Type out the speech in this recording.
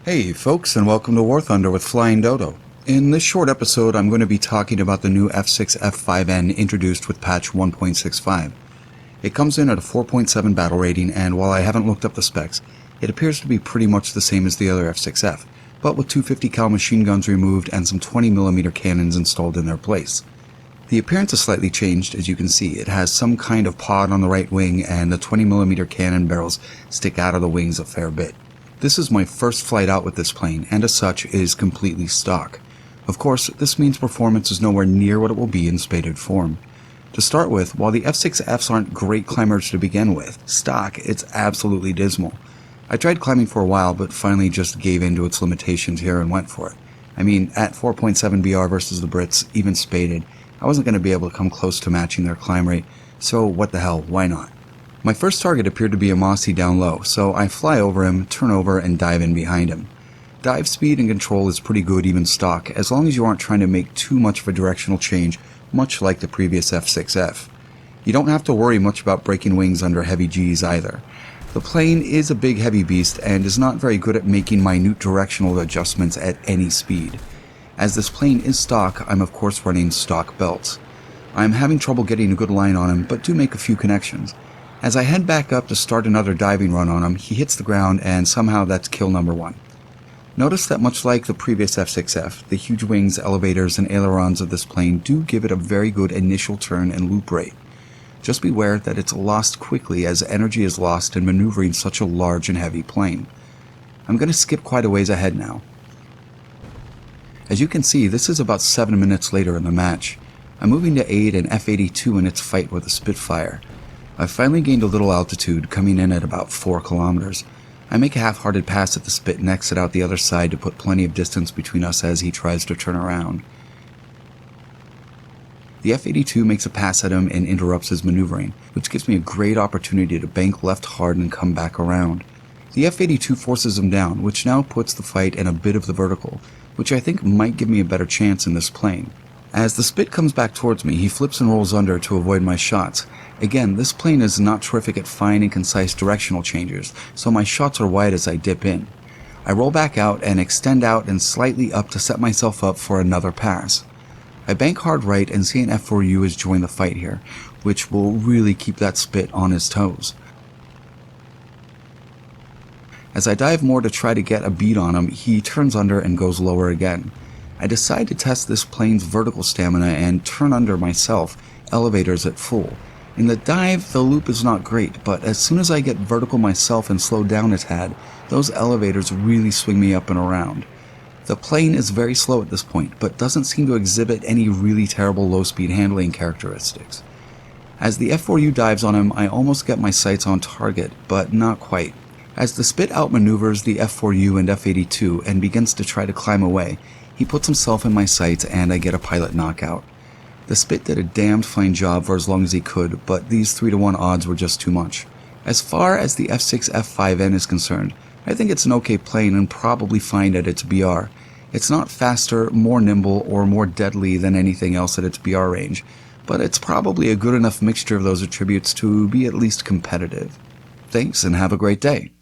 Hey folks, and welcome to War Thunder with Flying Dodo. In this short episode, I'm going to be talking about the new F6F-5N introduced with patch 1.65. It comes in at a 4.7 battle rating, and while I haven't looked up the specs, it appears to be pretty much the same as the other F6F, but with 250 cal machine guns removed and some 20mm cannons installed in their place. The appearance is slightly changed, as you can see. It has some kind of pod on the right wing, and the 20mm cannon barrels stick out of the wings a fair bit. This is my first flight out with this plane, and as such is completely stock. Of course, this means performance is nowhere near what it will be in spaded form. To start with, while the F6Fs aren't great climbers to begin with, stock, it's absolutely dismal. I tried climbing for a while, but finally just gave in to its limitations here and went for it. I mean, at 4.7 BR versus the Britts, even spaded, I wasn't going to be able to come close to matching their climb rate, so what the hell, why not? My first target appeared to be a Mossy down low, so I fly over him, turn over, and dive in behind him. Dive speed and control is pretty good even stock, as long as you aren't trying to make too much of a directional change, much like the previous F6F. You don't have to worry much about breaking wings under heavy Gs either. The plane is a big heavy beast and is not very good at making minute directional adjustments at any speed. As this plane is stock, I'm of course running stock belts. I'm having trouble getting a good line on him, but do make a few connections. As I head back up to start another diving run on him, he hits the ground, and somehow that's kill number one. Notice that much like the previous F6F, the huge wings, elevators, and ailerons of this plane do give it a very good initial turn and loop rate. Just beware that it's lost quickly as energy is lost in maneuvering such a large and heavy plane. I'm going to skip quite a ways ahead now. As you can see, this is about 7 minutes later in the match. I'm moving to aid an F-82 in its fight with a Spitfire. I've finally gained a little altitude, coming in at about 4 kilometers. I make a half-hearted pass at the Spit and exit out the other side to put plenty of distance between us as he tries to turn around. The F-82 makes a pass at him and interrupts his maneuvering, which gives me a great opportunity to bank left hard and come back around. The F-82 forces him down, which now puts the fight in a bit of the vertical, which I think might give me a better chance in this plane. As the Spit comes back towards me, he flips and rolls under to avoid my shots. Again, this plane is not terrific at fine and concise directional changes, so my shots are wide as I dip in. I roll back out and extend out and slightly up to set myself up for another pass. I bank hard right and see an F4U has joined the fight here, which will really keep that Spit on his toes. As I dive more to try to get a beat on him, he turns under and goes lower again. I decide to test this plane's vertical stamina and turn under myself, elevators at full. In the dive, the loop is not great, but as soon as I get vertical myself and slow down a tad, those elevators really swing me up and around. The plane is very slow at this point, but doesn't seem to exhibit any really terrible low-speed handling characteristics. As the F4U dives on him, I almost get my sights on target, but not quite. As the Spit outmaneuvers the F4U and F-82 and begins to try to climb away, he puts himself in my sights and I get a pilot knockout. The Spit did a damned fine job for as long as he could, but these 3-to-1 odds were just too much. As far as the F6F-5N is concerned, I think it's an okay plane and probably fine at its BR. It's not faster, more nimble, or more deadly than anything else at its BR range, but it's probably a good enough mixture of those attributes to be at least competitive. Thanks and have a great day.